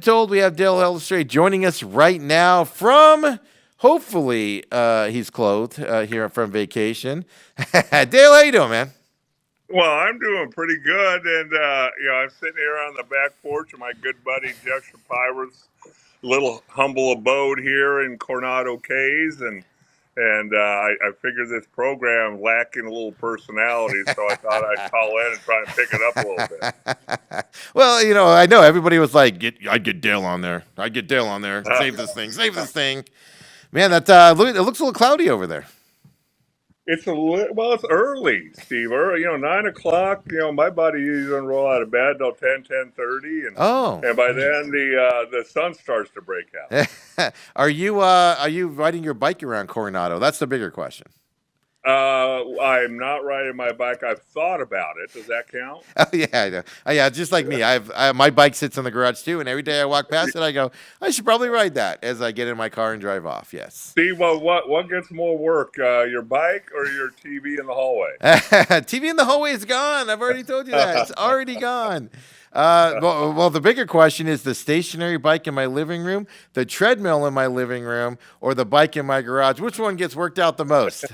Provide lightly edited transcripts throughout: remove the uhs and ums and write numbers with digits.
told, we have Dale Hellestrae joining us right now from, hopefully, he's clothed here from vacation. Dale, how you doing, man? Well, I'm doing pretty good, and I'm sitting here on the back porch of my good buddy Jeff Shapiro's little humble abode here in Coronado Cays, and I figured this program lacking a little personality, so I thought I'd call in and try and pick it up a little bit. Well, I know everybody was like, I'd get Dale on there. I'd get Dale on there. Save this thing. Save this thing. Man, it looks a little cloudy over there. It's early, Steve. 9 o'clock. My body usually doesn't roll out of bed till 10:30, and Oh. and by then the sun starts to break out. Are you riding your bike around Coronado? That's the bigger question. I'm not riding my bike. I've thought about it. Does that count? Oh yeah, I know. Yeah, just like me. My bike sits in the garage too, and every day I walk past it, I go, I should probably ride that as I get in my car and drive off. Yes. Steve, well, what gets more work, your bike or your TV in the hallway? TV in the hallway is gone. I've already told you that. It's already gone. Well, the bigger question is the stationary bike in my living room, the treadmill in my living room, or the bike in my garage. Which one gets worked out the most?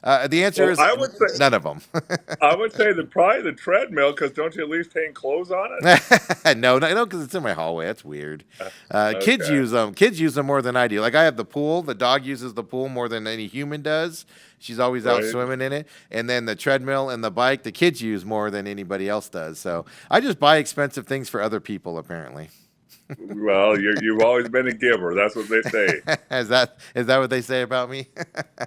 The answer is I would say none of them. probably the treadmill, because don't you at least hang clothes on it? No, because it's in my hallway. That's weird. Kids Okay. use them. Kids use them more than I do. Like I have the pool. The dog uses the pool more than any human does. She's always out Right. swimming in it. And then the treadmill and the bike, the kids use more than anybody else does. So I just buy expensive things for other people, apparently. Well, you've always been a giver. That's what they say. Is that what they say about me?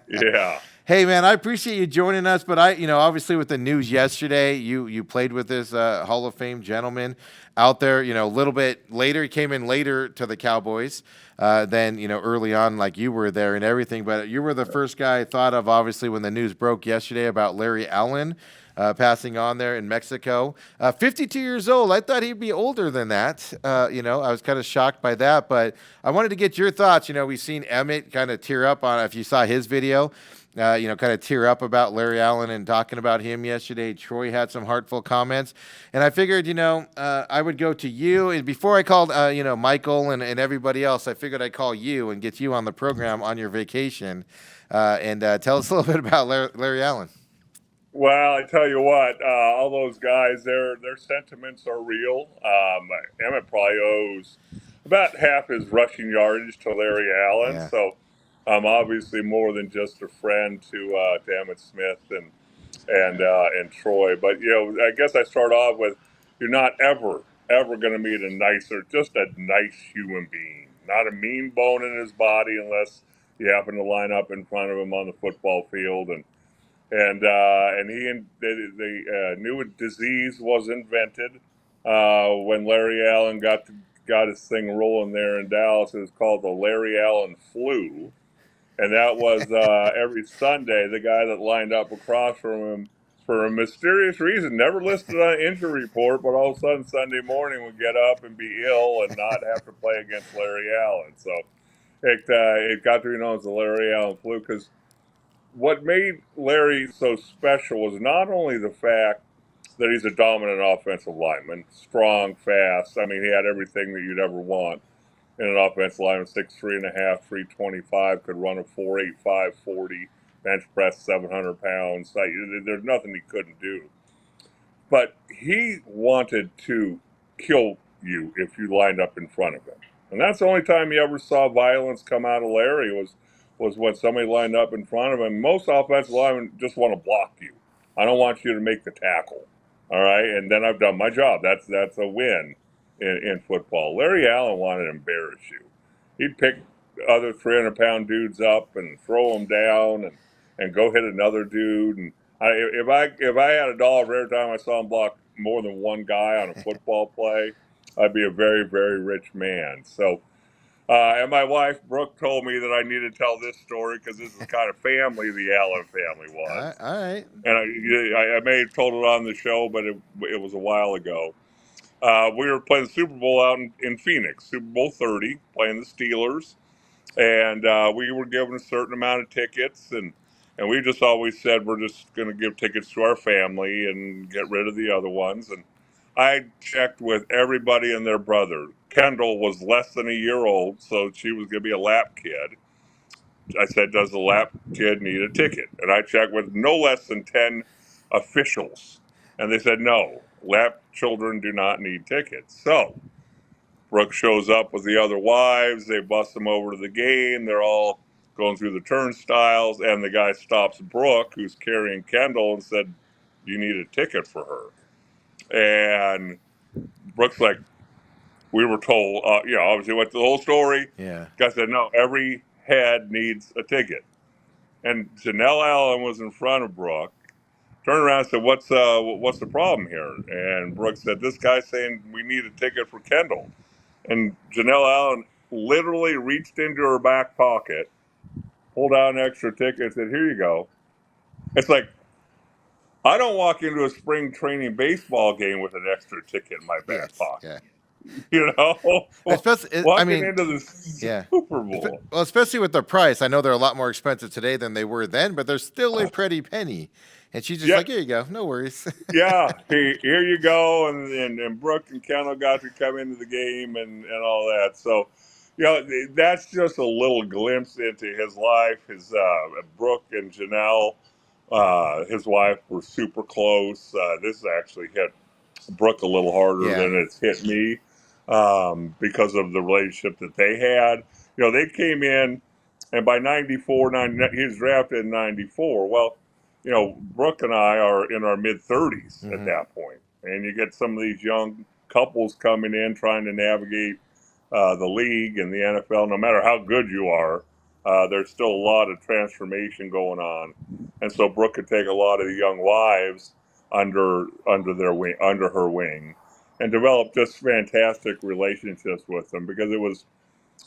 Yeah. Hey man, I appreciate you joining us, but obviously with the news yesterday, you played with this Hall of Fame gentleman out there. A little bit later, he came in later to the Cowboys than early on, like you were there and everything. But you were the first guy I thought of, obviously, when the news broke yesterday about Larry Allen passing on there in Mexico. 52 years old. I thought he'd be older than that. I was kind of shocked by that, but I wanted to get your thoughts. We've seen Emmett kind of tear up on, if you saw his video, kind of tear up about Larry Allen and talking about him yesterday. Troy had some heartful comments. And I figured, I would go to you. And before I called, Michael and everybody else, I figured I'd call you and get you on the program on your vacation and tell us a little bit about Larry Allen. Well, I tell you what, all those guys, their sentiments are real. Emmett probably owes about half his rushing yardage to Larry Allen, Yeah. so I'm obviously more than just a friend to Emmett Smith and Troy. But I guess I start off with, you're not ever going to meet just a nice human being, not a mean bone in his body unless you happen to line up in front of him on the football field and the new disease was invented when Larry Allen got his thing rolling there in Dallas. It was called the Larry Allen flu, and that was every Sunday the guy that lined up across from him for a mysterious reason, never listed on an injury report, but all of a sudden Sunday morning would get up and be ill and not have to play against Larry Allen. So it got to be known as the Larry Allen flu, because what made Larry so special was not only the fact that he's a dominant offensive lineman, strong, fast. I mean, he had everything that you'd ever want in an offensive lineman: 6'3.5", 325, could run a 4.85 40, bench press 700 pounds. There's nothing he couldn't do. But he wanted to kill you if you lined up in front of him. And that's the only time you ever saw violence come out of Larry was when somebody lined up in front of him. Most offensive linemen just want to block you. I don't want you to make the tackle. All right, and then I've done my job. That's a win in football. Larry Allen wanted to embarrass you. He'd pick other 300-pound dudes up and throw them down and go hit another dude. And if I had $1 for every time I saw him block more than one guy on a football play, I'd be a very, very rich man. So, and my wife Brooke told me that I need to tell this story because this is kind of family the Allen family All was. right. All right. And I may have told it on the show, but it was a while ago. We were playing the Super Bowl out in Phoenix, Super Bowl 30, playing the Steelers, and we were given a certain amount of tickets, and we just always said we're just going to give tickets to our family and get rid of the other ones. And I checked with everybody and their brother. Kendall was less than a year old, so she was going to be a lap kid. I said, "Does the lap kid need a ticket?" And I checked with no less than 10 officials, and they said, "No, lap children do not need tickets." So Brooke shows up with the other wives. They bust them over to the game. They're all going through the turnstiles, and the guy stops Brooke, who's carrying Kendall, and said, "You need a ticket for her." And Brooke's like, "We were told, obviously went through the whole story." Yeah. Guy said, "No, every head needs a ticket." And Janelle Allen was in front of Brooke. Turned around and said, "What's the problem here?" And Brooke said, "This guy's saying we need a ticket for Kendall." And Janelle Allen literally reached into her back pocket, pulled out an extra ticket, and said, "Here you go." It's like, I don't walk into a spring training baseball game with an extra ticket in my back Yes. pocket. Yeah. You know, Especially, I walking mean, into the yeah. Super Bowl. Well, especially with the price. I know they're a lot more expensive today than they were then, but they're still a pretty penny. And she's just Yeah, like, here you go. No worries. yeah. Here you go. And Brooke and Kendall got to come into the game and all that. So, that's just a little glimpse into his life. His Brooke and Janelle, his wife, were super close. This actually hit Brooke a little harder Yeah. than it's hit me, because of the relationship that they had. They came in, and by 94, he was drafted in 94. Well, Brooke and I are in our mid 30s at Hmm. that point. And you get some of these young couples coming in trying to navigate the league and the NFL. No matter how good you are, there's still a lot of transformation going on. And so Brooke could take a lot of the young wives under her wing, and develop just fantastic relationships with them, because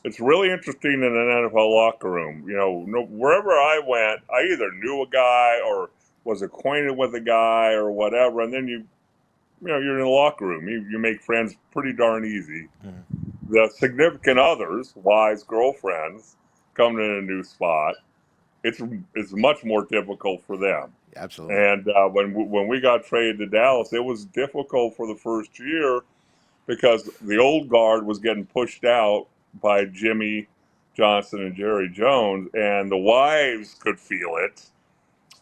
it's really interesting in an NFL locker room. Wherever I went, I either knew a guy or was acquainted with a guy or whatever, and then you're in the locker room. You make friends pretty darn easy. Hmm. The significant others, wives, girlfriends, coming in a new spot, it's much more difficult for them. Absolutely. And when we got traded to Dallas, it was difficult for the first year, because the old guard was getting pushed out by Jimmy Johnson and Jerry Jones, and the wives could feel it.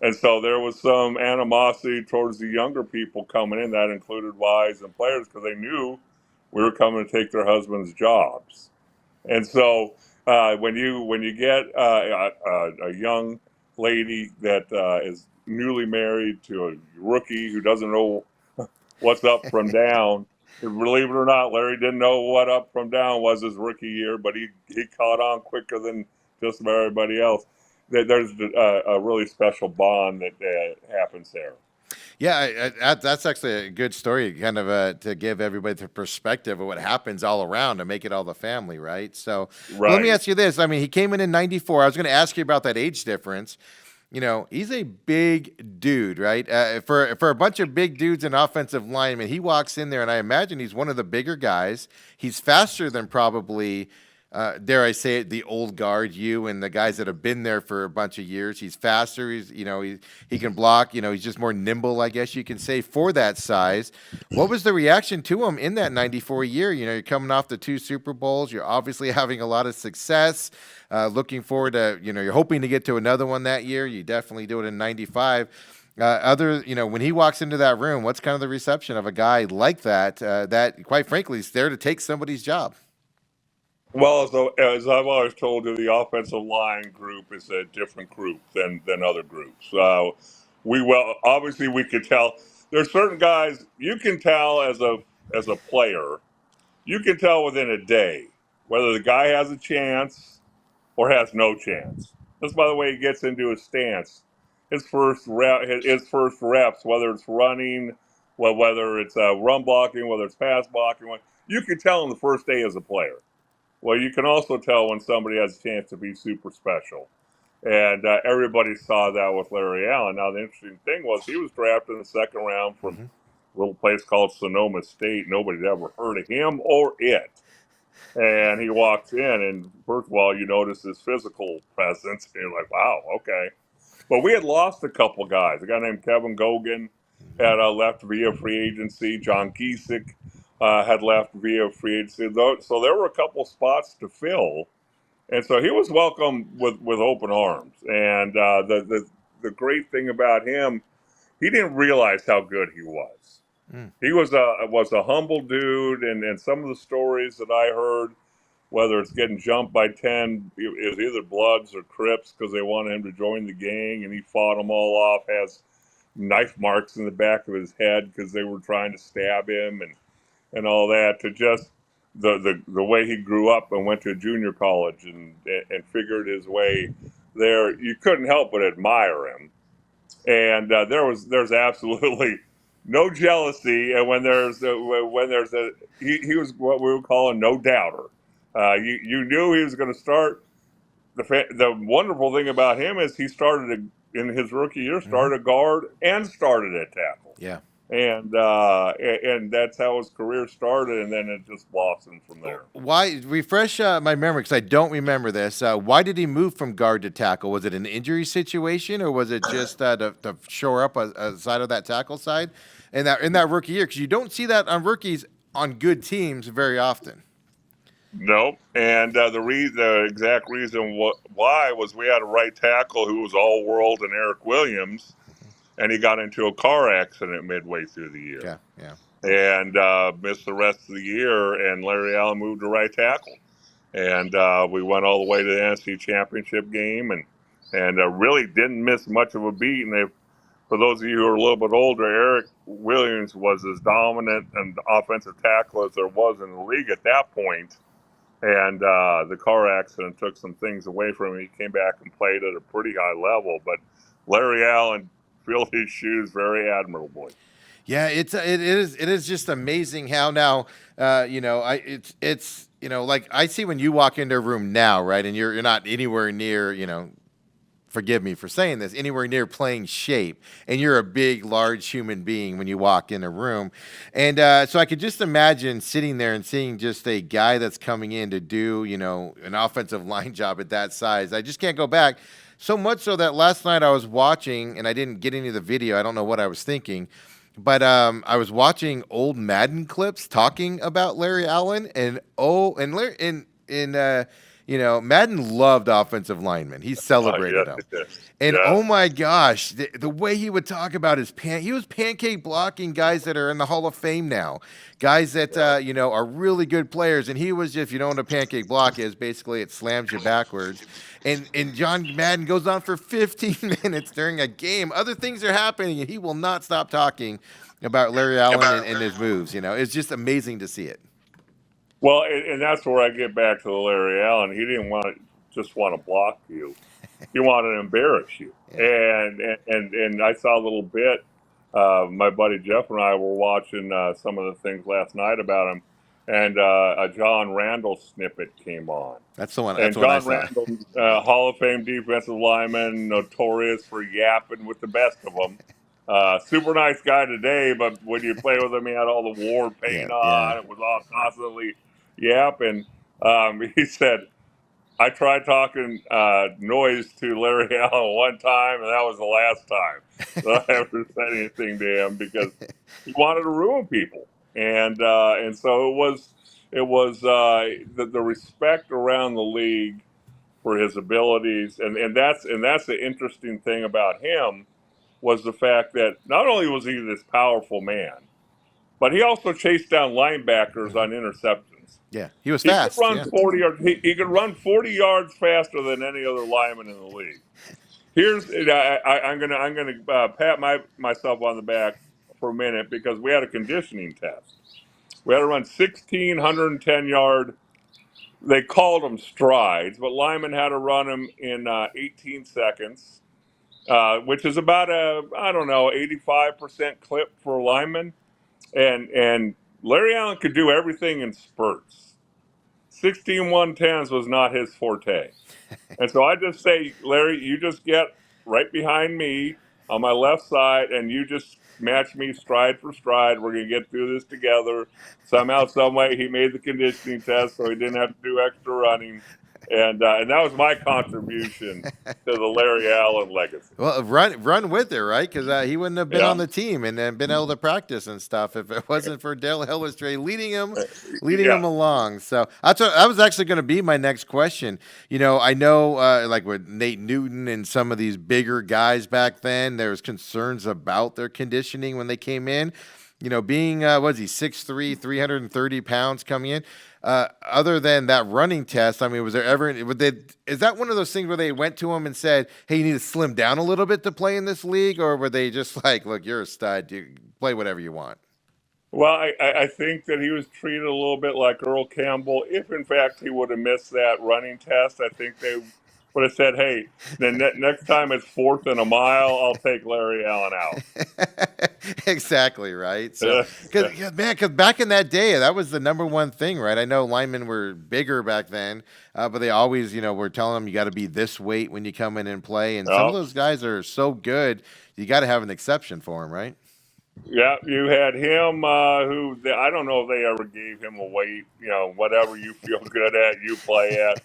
And so there was some animosity towards the younger people coming in. That included wives and players, because they knew we were coming to take their husbands' jobs. And so when you get a young lady that is newly married to a rookie who doesn't know what's up from down. Believe it or not, Larry didn't know what up from down was his rookie year, but he caught on quicker than just about everybody else. There's a really special bond that happens there. Yeah, that's actually a good story, kind of to give everybody the perspective of what happens all around to make it all the family, right? So, but let me Right. ask you this. I mean, he came in '94. I was going to ask you about that age difference. He's a big dude, right? For a bunch of big dudes and offensive linemen, he walks in there, and I imagine he's one of the bigger guys. He's faster than probably, dare I say it, the old guard, you and the guys that have been there for a bunch of years. He's faster. He can block. He's just more nimble, I guess you can say, for that size. What was the reaction to him in that '94 year? You're coming off the 2 Super Bowls. You're obviously having a lot of success. Looking forward to, you're hoping to get to another one that year. You definitely do it in '95. When he walks into that room, what's kind of the reception of a guy like that, that quite frankly is there to take somebody's job? Well, as I've always told you, the offensive line group is a different group than other groups. Obviously we could tell there's certain guys you can tell as a player. You can tell within a day whether the guy has a chance or has no chance. Just by the way he gets into his stance, his first reps, whether it's running, whether it's run blocking, whether it's pass blocking, you can tell in the first day as a player. Well, you can also tell when somebody has a chance to be super special. And everybody saw that with Larry Allen. Now, the interesting thing was he was drafted in the second round from Hmm. a little place called Sonoma State. Nobody'd ever heard of him or it. And he walks in, and first of all, you notice his physical presence, and you're like, wow, okay. But we had lost a couple guys. A guy named Kevin Gogan had left via free agency. John Giesick had left via free agency. So there were a couple spots to fill, and so he was welcomed with open arms. And the great thing about him, he didn't realize how good he was. Mm. He was a humble dude, and some of the stories that I heard, whether it's getting jumped by 10, it was either Bloods or Crips because they wanted him to join the gang, and he fought them all off, has knife marks in the back of his head because they were trying to stab him and all that, to just the way he grew up and went to junior college and figured his way there. You couldn't help but admire him. And there's absolutely no jealousy. And when there's a he was what we would call a no doubter. You knew he was going to start. The wonderful thing about him is he started in his rookie year, Mm-hmm. started guard and started at tackle, Yeah. and that's how his career started, and then it just blossomed from there. Why refresh my memory because I don't remember this. Why did he move from guard to tackle? Was it an injury situation, or was it just to shore up a side of that tackle side in that rookie year? Because you don't see that on rookies on good teams very often. Nope. And the exact reason why was we had a right tackle who was all world and Eric Williams, and he got into a car accident midway through the year. Yeah, yeah. And missed the rest of the year. And Larry Allen moved to right tackle, and we went all the way to the NFC Championship game, and really didn't miss much of a beat. And for those of you who are a little bit older, Eric Williams was as dominant an offensive tackle as there was in the league at that point. And the car accident took some things away from him. He came back and played at a pretty high level. But Larry Allen filled his shoes very admirably. Yeah, it is just amazing how now it's like I see when you walk into a room now, right, and you're not anywhere near, forgive me for saying this, anywhere near playing shape, and you're a big, large human being when you walk in a room, and so I could just imagine sitting there and seeing just a guy that's coming in to do an offensive line job at that size. I just can't go back. So much so that last night I was watching, and I didn't get any of the video. I don't know what I was thinking. But I was watching old Madden clips talking about Larry Allen, and Larry Madden loved offensive linemen. He celebrated them, Yes. and Yeah. oh my gosh, the way he would talk about he was pancake blocking guys that are in the Hall of Fame now, guys that are really good players, and he was just, if you don't know what a pancake block is, basically it slams you backwards. And John Madden goes on for 15 minutes during a game. Other things are happening, and he will not stop talking about Larry Allen and his moves. It's just amazing to see it. Well, and that's where I get back to the Larry Allen. He didn't just want to block you. He wanted to embarrass you. Yeah. And I saw a little bit. My buddy Jeff and I were watching some of the things last night about him, and a John Randall snippet came on. That's the one. And That's what I John saw. Randall, Hall of Fame defensive lineman, notorious for yapping with the best of them. Super nice guy today, but when you play with him, he had all the war paint on. Yeah. It was all constantly yapping. He said, I tried talking noise to Larry Allen one time, and that was the last time that I ever said anything to him because he wanted to ruin people, and so it was the respect around the league for his abilities, and that's the interesting thing about him was the fact that not only was he this powerful man, but he also chased down linebackers on interceptions. Yeah, he was He could fast. run Yeah. 40 yards. He could run 40 yards faster than any other lineman in the league. I'm gonna pat myself on the back for a minute because we had a conditioning test. We had to run 1,610 yard. They called them strides, but linemen had to run them in 18 seconds, which is about a I don't know 85% clip for linemen. And Larry Allen could do everything in spurts. 16 110s was not his forte. And so I just say, Larry, you just get right behind me on my left side and you just match me stride for stride. We're going to get through this together. Somehow, some way, he made the conditioning test so he didn't have to do extra running. And that was my contribution to the Larry Allen legacy. Well, run with it, right? Because he wouldn't have been Yeah, on the team and been able to practice and stuff if it wasn't for Dale Hellestrae leading him yeah. along. So that was actually going to be my next question. I know like with Nate Newton and some of these bigger guys back then, there was concerns about their conditioning when they came in. Being was he 6'3", 330 pounds coming in. Other than that running test, I mean, was there ever? Is that one of those things where they went to him and said, "Hey, you need to slim down a little bit to play in this league," or were they just like, "Look, you're a stud. You play whatever you want"? Well, I think that he was treated a little bit like Earl Campbell. If in fact he would have missed that running test, I think they would have said, "Hey, the next time it's 4th and a mile, I'll take Larry Allen out." Exactly right. So, because back in that day, that was the number one thing, right? I know linemen were bigger back then, but they always, were telling them you got to be this weight when you come in and play. And some of Well, those guys are so good, you got to have an exception for them, right? yeah, you had him, I don't know if they ever gave him a weight, whatever you feel good at, you play at.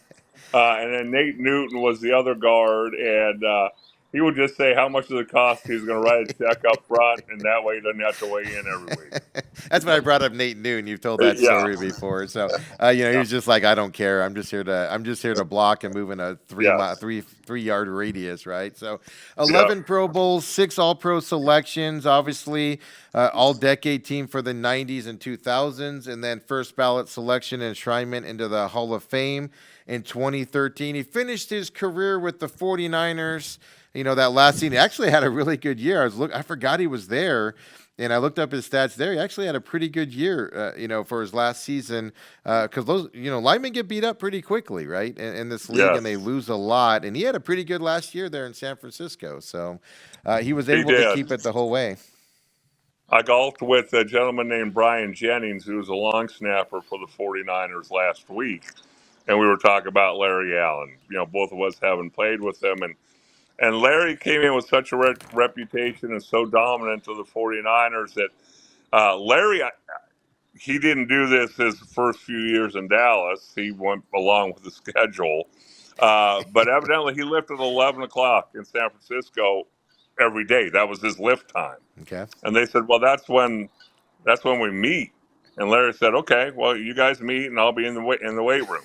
And then Nate Newton was the other guard, and he would just say how much does it cost. He was going to write a check up front, and that way he doesn't have to weigh in every week. That's why I brought up Nate Noon. You've told that Yeah, story before. So, he yeah, was just like, I don't care. I'm just here to block and move in a yes, 3 yard radius, right? So, yeah, 11 Pro Bowls, 6 All Pro selections, obviously, all decade team for the 90s and 2000s, and then first ballot selection and enshrinement into the Hall of Fame in 2013. He finished his career with the 49ers. That last season, he actually had a really good year. I forgot he was there. And I looked up his stats there. He actually had a pretty good year, for his last season. Because those, linemen get beat up pretty quickly, right? In this league, and they yes, lose a lot. And he had a pretty good last year there in San Francisco. So he was he able to did. keep it the whole way. I golfed with a gentleman named Brian Jennings, who was a long snapper for the 49ers last week. And we were talking about Larry Allen, both of us having played with him. And Larry came in with such a reputation and so dominant to the 49ers that Larry, he didn't do this his first few years in Dallas. He went along with the schedule. But evidently, he lifted at 11 o'clock in San Francisco every day. That was his lift time. Okay. And they said, well, that's when we meet. And Larry said, okay, well, you guys meet and I'll be in the weight room.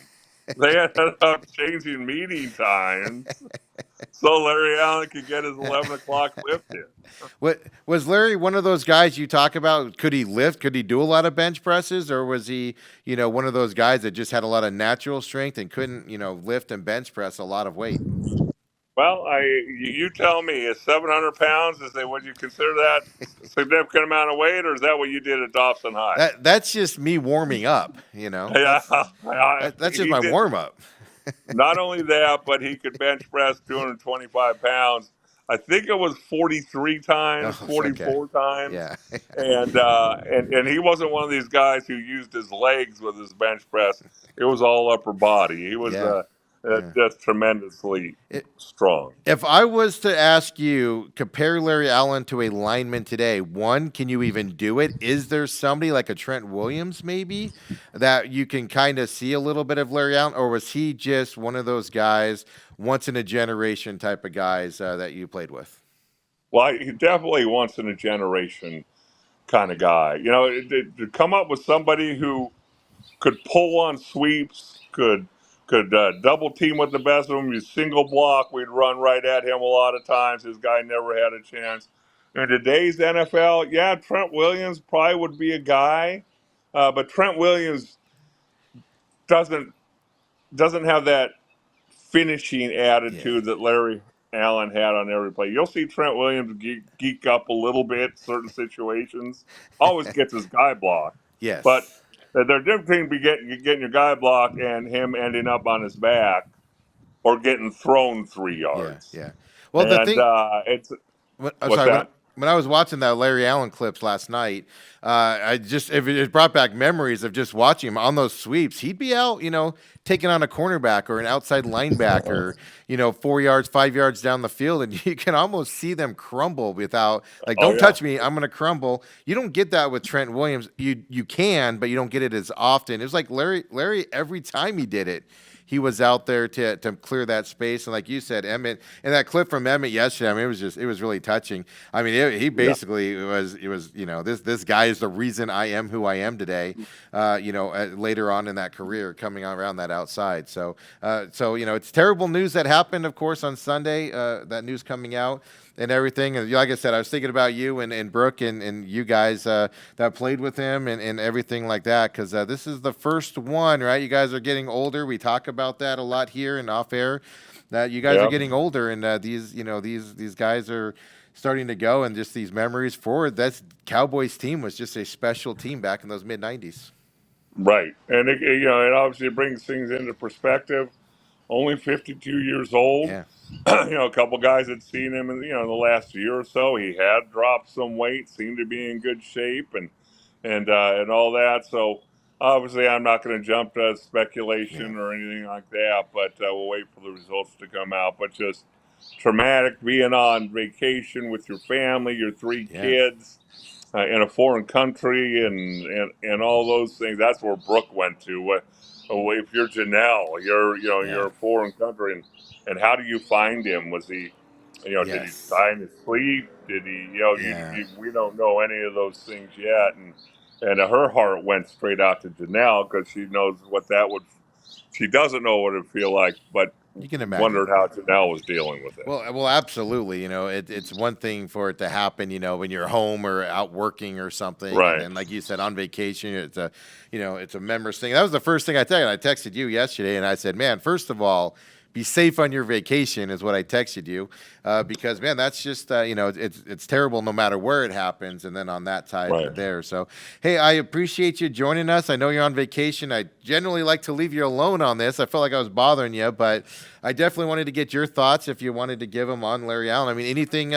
They ended up changing meeting times so Larry Allen could get his 11 o'clock lift in. What was Larry one of those guys you talk about? Could he lift? Could he do a lot of bench presses, or was he, one of those guys that just had a lot of natural strength and couldn't, lift and bench press a lot of weight? Well, you tell me, is 700 pounds, would you consider that a significant amount of weight, or is that what you did at Dobson High? That's just me warming up. Yeah, That's just he my did warm up. not only that, but he could bench press 225 pounds. I think it was 43 times, Oh, it's okay. 44 times. Yeah. And he wasn't one of these guys who used his legs with his bench press. It was all upper body. He was Yeah. Yeah. just tremendously strong. If I was to ask you, compare Larry Allen to a lineman today, one, can you even do it? Is there somebody like a Trent Williams maybe that you can kind of see a little bit of Larry Allen, or was he just one of those guys, once in a generation type of guys that you played with? Well, he definitely once in a generation kind of guy. To come up with somebody who could pull on sweeps, could double team with the best of them. You single block, we'd run right at him a lot of times. This guy never had a chance. In today's NFL, yeah, Trent Williams probably would be a guy, but Trent Williams doesn't doesn't have that finishing Yeah. attitude that Larry Allen had on every play. You'll see Trent Williams geek up a little bit certain situations. Always gets his guy blocked, but Yes. there's a difference between getting your guy blocked and him ending up on his back or getting thrown three Yeah. yards. Yeah. Well, the And thing. it's I'm what's sorry. that? When I was watching that Larry Allen clips last night, it brought back memories of just watching him on those sweeps. He'd be out, taking on a cornerback or an outside linebacker, 4 yards, 5 yards down the field, and you can almost see them crumble without like, Oh don't yeah, touch me, I'm gonna crumble. You don't get that with Trent Williams. You can, but you don't get it as often. It was like Larry every time he did it. he was out there to clear that space. And like you said, Emmett, and that clip from Emmett yesterday, I mean, it was really touching. I mean, he basically it was this guy is the reason I am who I am today. Later on in that career, coming around that outside. So it's terrible news that happened, of course, on Sunday. That news coming out and everything. And like I said, I was thinking about you and Brooke and you guys that played with him and everything like that, because this is the first one, right? You guys are getting older. We talk about that a lot here and off air, that you guys are getting older, and these guys are starting to go, and just these memories forward. That Cowboys team was just a special team back in those mid-90s. Right. And it obviously brings things into perspective. Only 52 years old. Yeah. A couple guys had seen him in the last year or so. He had dropped some weight, seemed to be in good shape, and all that. So obviously, I'm not going to jump to speculation or anything like that. But we'll wait for the results to come out. But just traumatic being on vacation with your family, your three kids. In a foreign country and all those things. That's where Brooke went to. If you're Janelle, you're a foreign country, and how do you find him? Was he, did he die in his sleep? Did he, we don't know any of those things yet, and her heart went straight out to Janelle because she knows what that would. She doesn't know what it would feel like, but You can imagine. wondered how Janelle was dealing with it. Well, absolutely. It's one thing for it to happen, when you're home or out working or something, Right. And like you said, on vacation, it's a memories thing. That was the first thing I texted. I texted you yesterday, and I said, man, first of all, be safe on your vacation is what I texted you, because man, that's just it's terrible no matter where it happens, and then on that side there. So hey, I appreciate you joining us. I know you're on vacation. I generally like to leave you alone on this. I felt like I was bothering you, but I definitely wanted to get your thoughts if you wanted to give them on Larry Allen. I mean, anything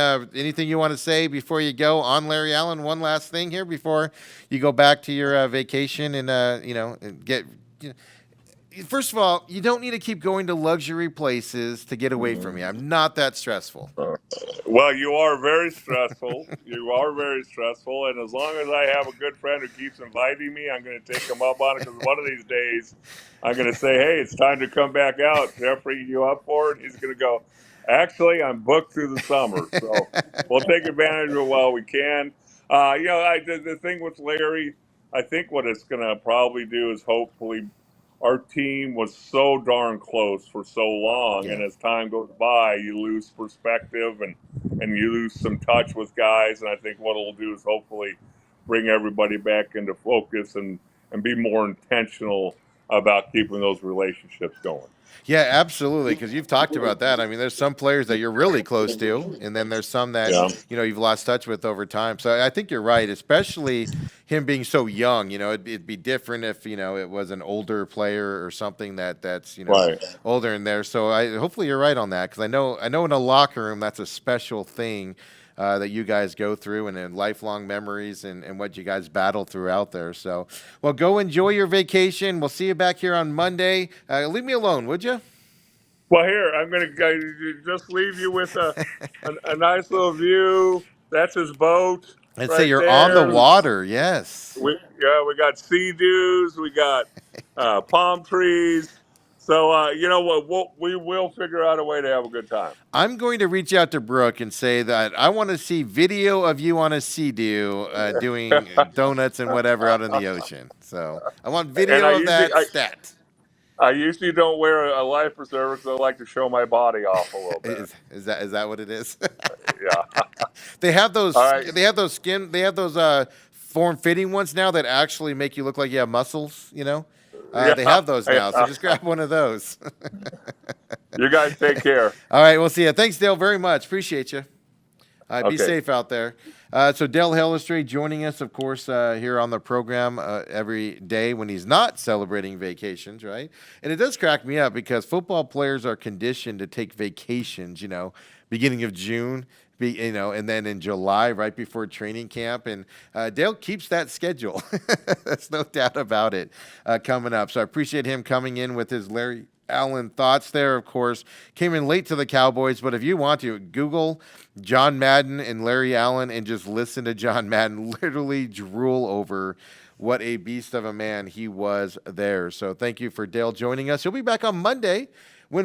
you want to say before you go on Larry Allen? One last thing here before you go back to your vacation and get. First of all, you don't need to keep going to luxury places to get away from me. I'm not that stressful. Well, you are very stressful. You are very stressful. And as long as I have a good friend who keeps inviting me, I'm going to take him up on it, because one of these days I'm going to say, hey, it's time to come back out. Jeffrey, you up for it? He's going to go, actually, I'm booked through the summer. So we'll take advantage of it while we can. The thing with Larry, I think what it's going to probably do is hopefully our team was so darn close for so long, and as time goes by, you lose perspective and you lose some touch with guys. And I think what it'll do is hopefully bring everybody back into focus and be more intentional about keeping those relationships going. Yeah, absolutely, because you've talked about that. I mean, there's some players that you're really close to, and then there's some that you've lost touch with over time. So I think you're right, especially him being so young. It'd be different if it was an older player or something that's older in there. So hopefully you're right on that, because I know in a locker room that's a special thing that you guys go through, and lifelong memories and what you guys battle throughout there. So, well, go enjoy your vacation. We'll see you back here on Monday. Leave me alone, would you? Well, here, I'm going to just leave you with a nice little view. That's his boat. And say you're on the water, yes. We got sea dews. We got palm trees. So, you know what? We will figure out a way to have a good time. I'm going to reach out to Brooke and say that I want to see video of you on a sea-doo doing donuts and whatever out in the ocean. So I want video of that stat. I usually don't wear a life preserver because I like to show my body off a little bit. Is that what it is? Yeah. They have those. Right. They have those skin. They have those form-fitting ones now that actually make you look like you have muscles. They have those now, so just grab one of those. You guys take care. All right, we'll see you. Thanks, Dale, very much. Appreciate you. Be safe out there. So Dale Hellestrae joining us, of course, here on the program every day when he's not celebrating vacations, right? And it does crack me up because football players are conditioned to take vacations, beginning of June, and then in July, right before training camp. And Dale keeps that schedule. There's no doubt about it coming up. So I appreciate him coming in with his Larry Allen thoughts there, of course. Came in late to the Cowboys, but if you want to, Google John Madden and Larry Allen and just listen to John Madden literally drool over what a beast of a man he was there. So thank you for Dale joining us. He'll be back on Monday